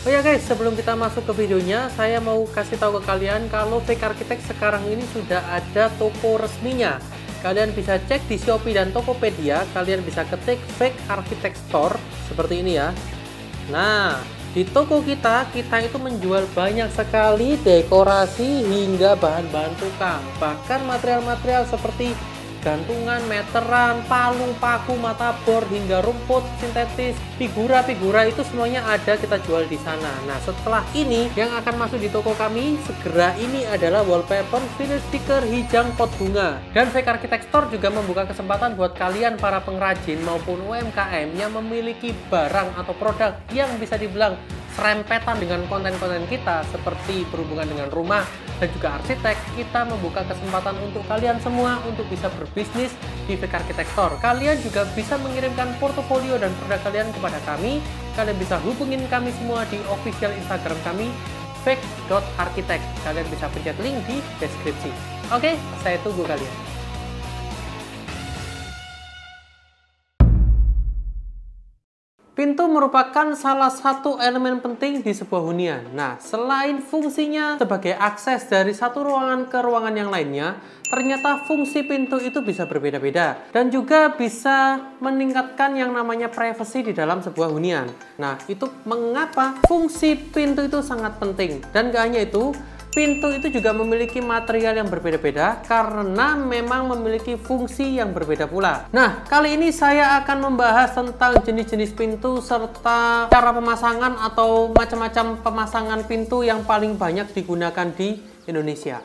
Oh ya guys, sebelum kita masuk ke videonya, saya mau kasih tahu ke kalian kalau Fake Architect sekarang ini sudah ada toko resminya. Kalian bisa cek di Shopee dan Tokopedia, kalian bisa ketik Fake Architect Store seperti ini ya. Nah, di toko kita itu menjual banyak sekali dekorasi hingga bahan-bahan tukang. Bahkan material-material seperti gantungan, meteran, palu, paku, mata bor, hingga rumput sintetis, figura-figura itu semuanya ada kita jual di sana. Nah, setelah ini yang akan masuk di toko kami segera ini adalah wallpaper, vinyl stiker, hijang, pot bunga. Dan Fake Architect Store juga membuka kesempatan buat kalian para pengrajin maupun UMKM yang memiliki barang atau produk yang bisa dibilang serempetan dengan konten-konten kita seperti berhubungan dengan rumah dan juga arsitek. Kita membuka kesempatan untuk kalian semua untuk bisa berbisnis di Fake Architect Store. Kalian juga bisa mengirimkan portofolio dan produk kalian kepada kami. Kalian bisa hubungin kami semua di official Instagram kami fake.architect. Kalian bisa pencet link di deskripsi. Oke, saya tunggu kalian. Pintu merupakan salah satu elemen penting di sebuah hunian. Nah, selain fungsinya sebagai akses dari satu ruangan ke ruangan yang lainnya, ternyata fungsi pintu itu bisa berbeda-beda dan juga bisa meningkatkan yang namanya privasi di dalam sebuah hunian. Nah, itu mengapa fungsi pintu itu sangat penting. Dan gak hanya itu, pintu itu juga memiliki material yang berbeda-beda karena memang memiliki fungsi yang berbeda pula. Nah, kali ini saya akan membahas tentang jenis-jenis pintu serta cara pemasangan atau macam-macam pemasangan pintu yang paling banyak digunakan di Indonesia.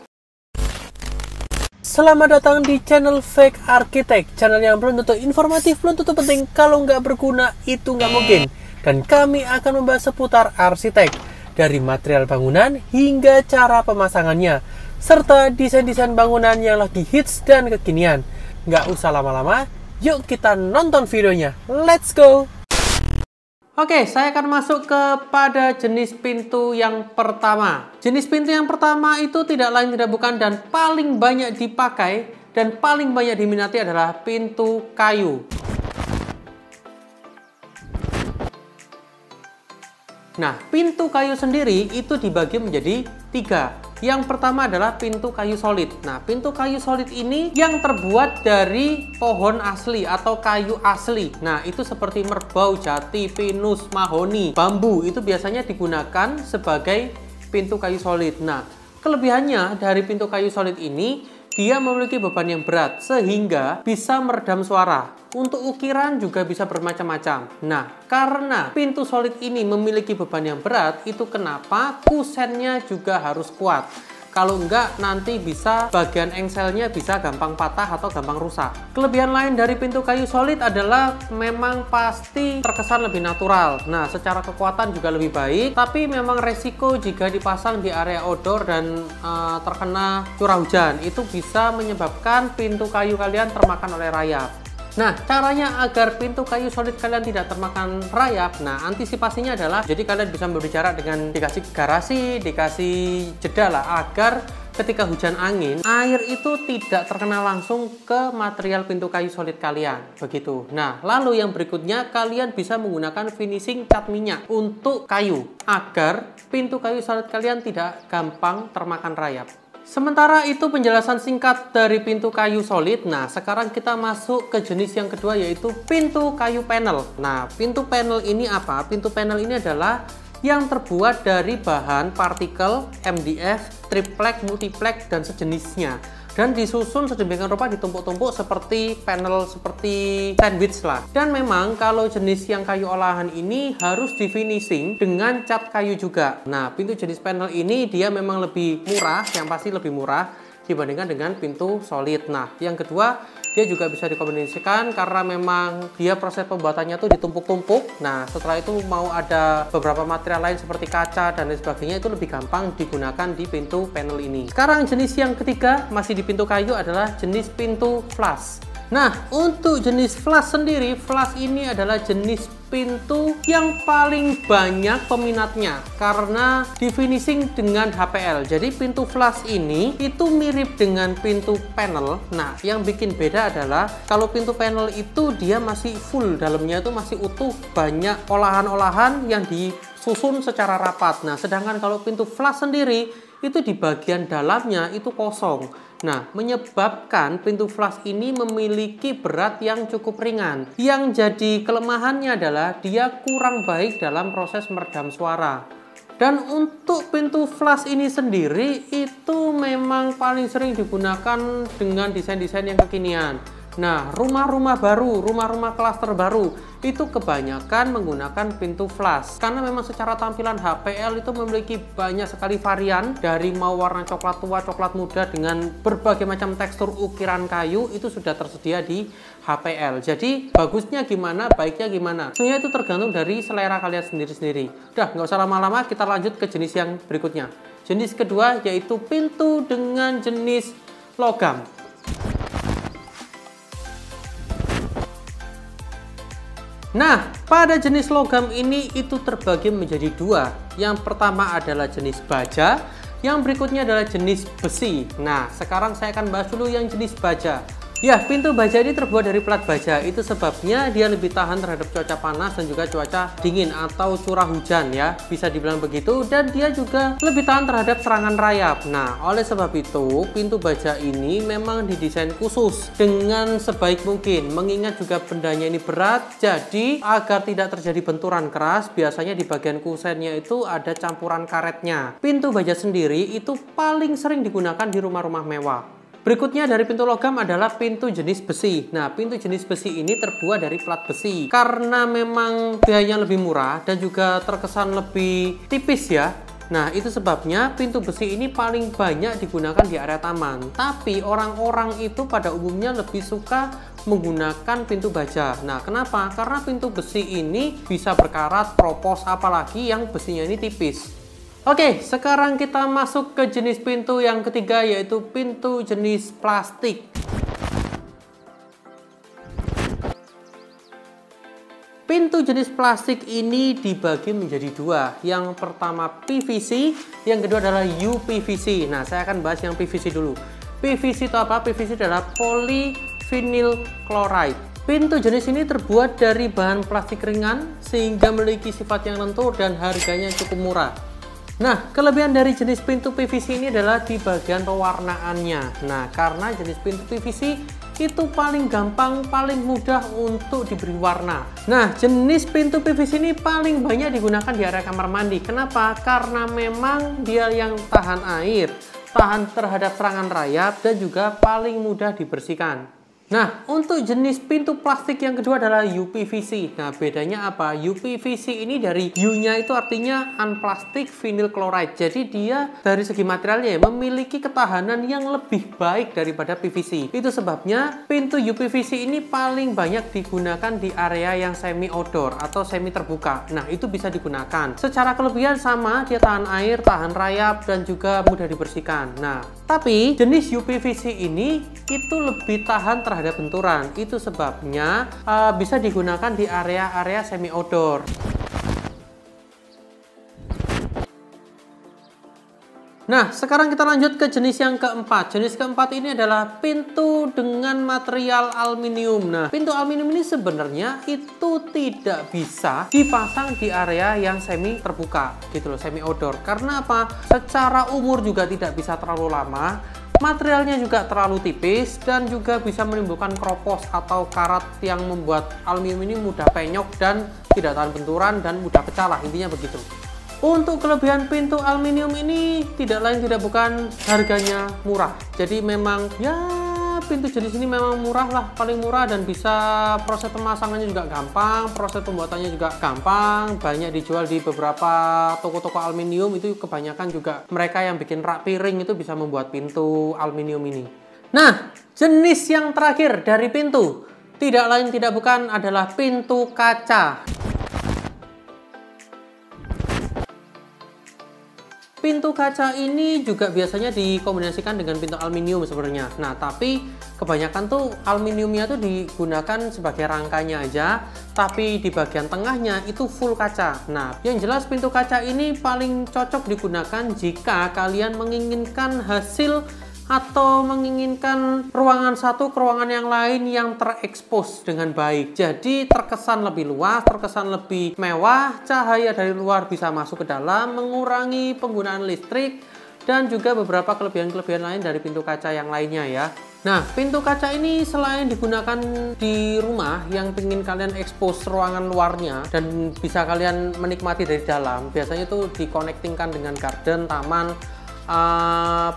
Selamat datang di channel Fake Architect, channel yang belum tentu informatif, belum tentu penting, kalau nggak berguna itu nggak mungkin. Dan kami akan membahas seputar arsitek, dari material bangunan hingga cara pemasangannya, serta desain-desain bangunan yang lagi hits dan kekinian. Nggak usah lama-lama, yuk kita nonton videonya. Let's go! Oke, saya akan masuk kepada jenis pintu yang pertama. Jenis pintu yang pertama itu tidak lain tidak bukan dan paling banyak dipakai dan paling banyak diminati adalah pintu kayu. Nah, pintu kayu sendiri itu dibagi menjadi 3. Yang pertama adalah pintu kayu solid. Nah, pintu kayu solid ini yang terbuat dari pohon asli atau kayu asli. Nah, itu seperti merbau, jati, pinus, mahoni, bambu. Itu biasanya digunakan sebagai pintu kayu solid. Nah, kelebihannya dari pintu kayu solid ini, dia memiliki beban yang berat sehingga bisa meredam suara. Untuk ukiran juga bisa bermacam-macam. Nah, karena pintu solid ini memiliki beban yang berat, itu kenapa kusennya juga harus kuat. Kalau enggak, nanti bisa bagian engselnya bisa gampang patah atau gampang rusak. Kelebihan lain dari pintu kayu solid adalah memang pasti terkesan lebih natural. Nah, secara kekuatan juga lebih baik, tapi memang resiko jika dipasang di area outdoor dan terkena curah hujan, itu bisa menyebabkan pintu kayu kalian termakan oleh rayap. Nah, caranya agar pintu kayu solid kalian tidak termakan rayap, nah antisipasinya adalah, jadi kalian bisa berbicara dengan dikasih garasi, dikasih jeda lah, agar ketika hujan angin, air itu tidak terkena langsung ke material pintu kayu solid kalian, begitu. Nah, lalu yang berikutnya, kalian bisa menggunakan finishing cat minyak untuk kayu, agar pintu kayu solid kalian tidak gampang termakan rayap. Sementara itu penjelasan singkat dari pintu kayu solid. Nah, sekarang kita masuk ke jenis yang kedua, yaitu pintu kayu panel. Nah, pintu panel ini apa? Pintu panel ini adalah yang terbuat dari bahan partikel, MDF, triplek, multiplex, dan sejenisnya. Dan disusun sedemikian rupa, ditumpuk-tumpuk seperti panel, seperti sandwich lah. Dan memang kalau jenis yang kayu olahan ini harus di finishing dengan cat kayu juga. Nah, pintu jenis panel ini dia memang lebih murah, yang pasti lebih murah dibandingkan dengan pintu solid. Nah, yang kedua, dia juga bisa dikombinasikan karena memang dia proses pembuatannya tuh ditumpuk-tumpuk. Nah, setelah itu mau ada beberapa material lain seperti kaca dan lain sebagainya, itu lebih gampang digunakan di pintu panel ini. Sekarang jenis yang ketiga masih di pintu kayu adalah jenis pintu flush. Nah, untuk jenis flush sendiri, flush ini adalah jenis pintu yang paling banyak peminatnya karena di finishing dengan HPL. Jadi pintu flush ini itu mirip dengan pintu panel. Nah, yang bikin beda adalah kalau pintu panel itu dia masih full, dalamnya itu masih utuh, banyak olahan-olahan yang di tersusun secara rapat. Nah, sedangkan kalau pintu flash sendiri itu di bagian dalamnya itu kosong. Nah, menyebabkan pintu flash ini memiliki berat yang cukup ringan. Yang jadi kelemahannya adalah dia kurang baik dalam proses meredam suara. Dan untuk pintu flash ini sendiri itu memang paling sering digunakan dengan desain-desain yang kekinian. Nah, rumah-rumah baru, rumah-rumah klaster baru itu kebanyakan menggunakan pintu flash karena memang secara tampilan HPL itu memiliki banyak sekali varian, dari mau warna coklat tua, coklat muda dengan berbagai macam tekstur ukiran kayu itu sudah tersedia di HPL. Jadi bagusnya gimana, baiknya gimana, sebenarnya itu tergantung dari selera kalian sendiri-sendiri. Udah, nggak usah lama-lama, kita lanjut ke jenis yang berikutnya. Jenis kedua yaitu pintu dengan jenis logam. Nah, pada jenis logam ini itu terbagi menjadi dua. Yang pertama adalah jenis baja, yang berikutnya adalah jenis besi. Nah, sekarang saya akan bahas dulu yang jenis baja. Ya, pintu baja ini terbuat dari plat baja. Itu sebabnya dia lebih tahan terhadap cuaca panas dan juga cuaca dingin atau curah hujan ya. Bisa dibilang begitu, dan dia juga lebih tahan terhadap serangan rayap. Nah, oleh sebab itu, pintu baja ini memang didesain khusus dengan sebaik mungkin. Mengingat juga bendanya ini berat, jadi agar tidak terjadi benturan keras, biasanya di bagian kusennya itu ada campuran karetnya. Pintu baja sendiri itu paling sering digunakan di rumah-rumah mewah. Berikutnya dari pintu logam adalah pintu jenis besi. Nah, pintu jenis besi ini terbuat dari plat besi. Karena memang biayanya lebih murah dan juga terkesan lebih tipis ya. Nah, itu sebabnya pintu besi ini paling banyak digunakan di area taman. Tapi orang-orang itu pada umumnya lebih suka menggunakan pintu baja. Nah, kenapa? Karena pintu besi ini bisa berkarat, propos, apalagi yang besinya ini tipis. Oke, sekarang kita masuk ke jenis pintu yang ketiga, yaitu pintu jenis plastik. Pintu jenis plastik ini dibagi menjadi dua. Yang pertama PVC, yang kedua adalah UPVC. Nah, saya akan bahas yang PVC dulu. PVC itu apa? PVC adalah polyvinyl chloride. Pintu jenis ini terbuat dari bahan plastik ringan sehingga memiliki sifat yang lentur dan harganya cukup murah. Nah, kelebihan dari jenis pintu PVC ini adalah di bagian pewarnaannya. Nah, karena jenis pintu PVC itu paling gampang, paling mudah untuk diberi warna. Nah, jenis pintu PVC ini paling banyak digunakan di area kamar mandi. Kenapa? Karena memang dia yang tahan air, tahan terhadap serangan rayap, dan juga paling mudah dibersihkan. Nah, untuk jenis pintu plastik yang kedua adalah UPVC. Nah, bedanya apa? UPVC ini dari U-nya itu artinya unplastic vinyl chloride. Jadi dia dari segi materialnya memiliki ketahanan yang lebih baik daripada PVC. Itu sebabnya pintu UPVC ini paling banyak digunakan di area yang semi outdoor atau semi terbuka. Nah, itu bisa digunakan. Secara kelebihan sama, dia tahan air, tahan rayap, dan juga mudah dibersihkan. Nah, tapi jenis UPVC ini itu lebih tahan terhadap benturan. Itu sebabnya bisa digunakan di area-area semi outdoor. Nah, sekarang kita lanjut ke jenis yang keempat. Jenis keempat ini adalah pintu dengan material aluminium. Nah, pintu aluminium ini sebenarnya itu tidak bisa dipasang di area yang semi terbuka gitu loh, semi outdoor. Karena apa? Secara umur juga tidak bisa terlalu lama. Materialnya juga terlalu tipis dan juga bisa menimbulkan kropos atau karat yang membuat aluminium ini mudah penyok dan tidak tahan benturan dan mudah pecah lah, intinya begitu. Untuk kelebihan pintu aluminium ini tidak lain tidak bukan harganya murah. Jadi memang ya pintu jenis ini memang murah lah, paling murah, dan bisa proses pemasangannya juga gampang, proses pembuatannya juga gampang. Banyak dijual di beberapa toko-toko aluminium, itu kebanyakan juga mereka yang bikin rak piring itu bisa membuat pintu aluminium ini. Nah, jenis yang terakhir dari pintu tidak lain tidak bukan adalah pintu kaca. Pintu kaca ini juga biasanya dikombinasikan dengan pintu aluminium sebenarnya. Nah, tapi kebanyakan tuh aluminiumnya tuh digunakan sebagai rangkanya aja, tapi di bagian tengahnya itu full kaca. Nah, yang jelas pintu kaca ini paling cocok digunakan jika kalian menginginkan hasil atau menginginkan ruangan satu ke ruangan yang lain yang terekspos dengan baik. Jadi terkesan lebih luas, terkesan lebih mewah, cahaya dari luar bisa masuk ke dalam, mengurangi penggunaan listrik, dan juga beberapa kelebihan-kelebihan lain dari pintu kaca yang lainnya ya. Nah, pintu kaca ini selain digunakan di rumah yang ingin kalian expose ruangan luarnya dan bisa kalian menikmati dari dalam, biasanya itu dikonektingkan dengan garden, taman.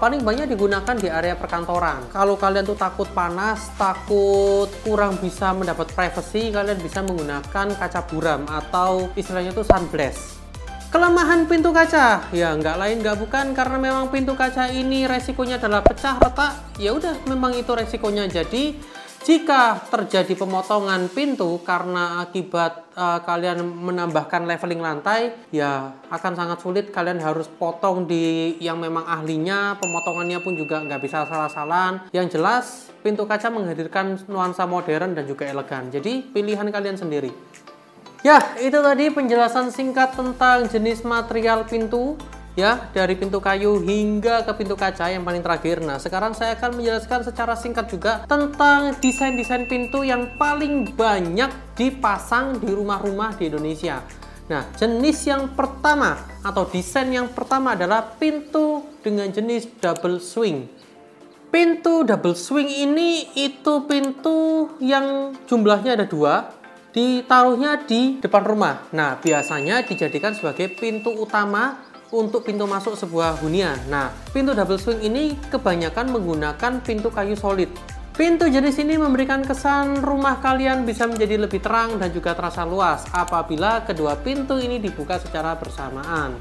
Paling banyak digunakan di area perkantoran. Kalau kalian tuh takut panas, takut kurang bisa mendapat privacy, kalian bisa menggunakan kaca buram atau istilahnya tuh sunblast. Kelemahan pintu kaca, ya nggak lain nggak bukan karena memang pintu kaca ini resikonya adalah pecah retak. Ya udah, memang itu resikonya. Jadi jika terjadi pemotongan pintu karena akibat kalian menambahkan leveling lantai, ya akan sangat sulit. Kalian harus potong di yang memang ahlinya, pemotongannya pun juga nggak bisa salah-salahan. Yang jelas, pintu kaca menghadirkan nuansa modern dan juga elegan. Jadi pilihan kalian sendiri. Ya, itu tadi penjelasan singkat tentang jenis material pintu. Ya, dari pintu kayu hingga ke pintu kaca yang paling terakhir. Nah, sekarang saya akan menjelaskan secara singkat juga tentang desain-desain pintu yang paling banyak dipasang di rumah-rumah di Indonesia. Nah, jenis yang pertama atau desain yang pertama adalah pintu dengan jenis double swing. Pintu double swing ini itu pintu yang jumlahnya ada 2, ditaruhnya di depan rumah. Nah, biasanya dijadikan sebagai pintu utama untuk pintu masuk sebuah hunian. Nah, pintu double swing ini kebanyakan menggunakan pintu kayu solid. Pintu jenis ini memberikan kesan rumah kalian bisa menjadi lebih terang dan juga terasa luas apabila kedua pintu ini dibuka secara bersamaan.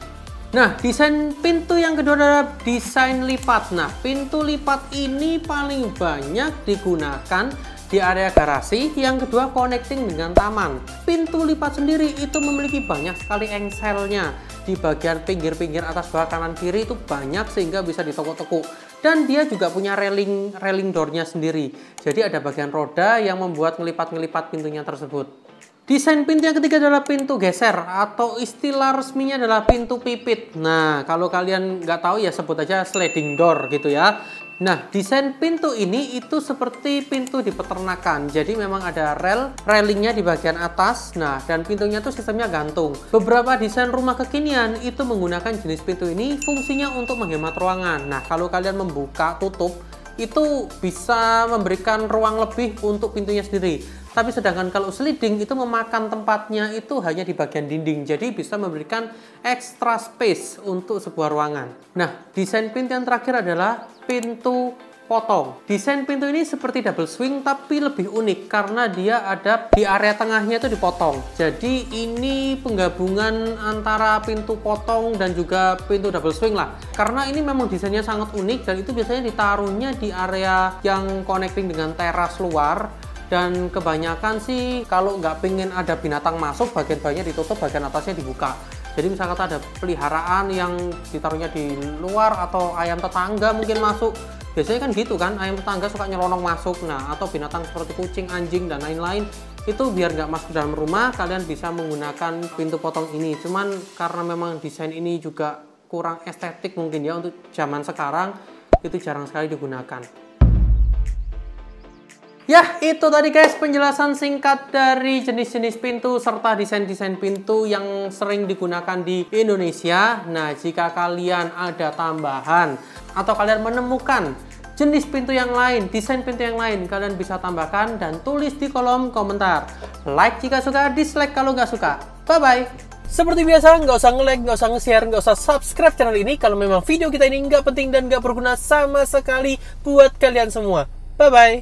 Nah, desain pintu yang kedua adalah desain lipat. Nah, pintu lipat ini paling banyak digunakan di area garasi, yang kedua connecting dengan taman. Pintu lipat sendiri itu memiliki banyak sekali engselnya. Di bagian pinggir-pinggir atas, bawah, kanan, kiri itu banyak sehingga bisa ditekuk-tekuk. Dan dia juga punya railing door-nya sendiri. Jadi ada bagian roda yang membuat ngelipat-ngelipat pintunya tersebut. Desain pintu yang ketiga adalah pintu geser atau istilah resminya adalah pintu pipit. Nah, kalau kalian nggak tahu ya sebut aja sliding door gitu ya. Nah, desain pintu ini itu seperti pintu di peternakan. Jadi memang ada railingnya di bagian atas. Nah, dan pintunya tuh sistemnya gantung. Beberapa desain rumah kekinian itu menggunakan jenis pintu ini fungsinya untuk menghemat ruangan. Nah, kalau kalian membuka tutup itu bisa memberikan ruang lebih untuk pintunya sendiri. Tapi sedangkan kalau sliding itu memakan tempatnya itu hanya di bagian dinding. Jadi bisa memberikan extra space untuk sebuah ruangan. Nah, desain pintu yang terakhir adalah pintu potong. Desain pintu ini seperti double swing tapi lebih unik karena dia ada di area tengahnya itu dipotong. Jadi ini penggabungan antara pintu potong dan juga pintu double swing lah. Karena ini memang desainnya sangat unik dan itu biasanya ditaruhnya di area yang connecting dengan teras luar. Dan kebanyakan sih kalau nggak pengen ada binatang masuk, bagian bawahnya ditutup, bagian atasnya dibuka. Jadi misalkan ada peliharaan yang ditaruhnya di luar atau ayam tetangga mungkin masuk. Biasanya kan gitu kan, ayam tetangga suka nyelonong masuk. Nah, atau binatang seperti kucing, anjing, dan lain-lain. Itu biar nggak masuk dalam rumah, kalian bisa menggunakan pintu potong ini. Cuman karena memang desain ini juga kurang estetik mungkin ya untuk zaman sekarang, itu jarang sekali digunakan. Ya, itu tadi guys penjelasan singkat dari jenis-jenis pintu serta desain-desain pintu yang sering digunakan di Indonesia. Nah, jika kalian ada tambahan atau kalian menemukan jenis pintu yang lain, desain pintu yang lain, kalian bisa tambahkan dan tulis di kolom komentar. Like jika suka, dislike kalau nggak suka. Bye-bye! Seperti biasa, nggak usah nge-like, nggak usah nge-share, nggak usah subscribe channel ini kalau memang video kita ini nggak penting dan nggak berguna sama sekali buat kalian semua. Bye-bye!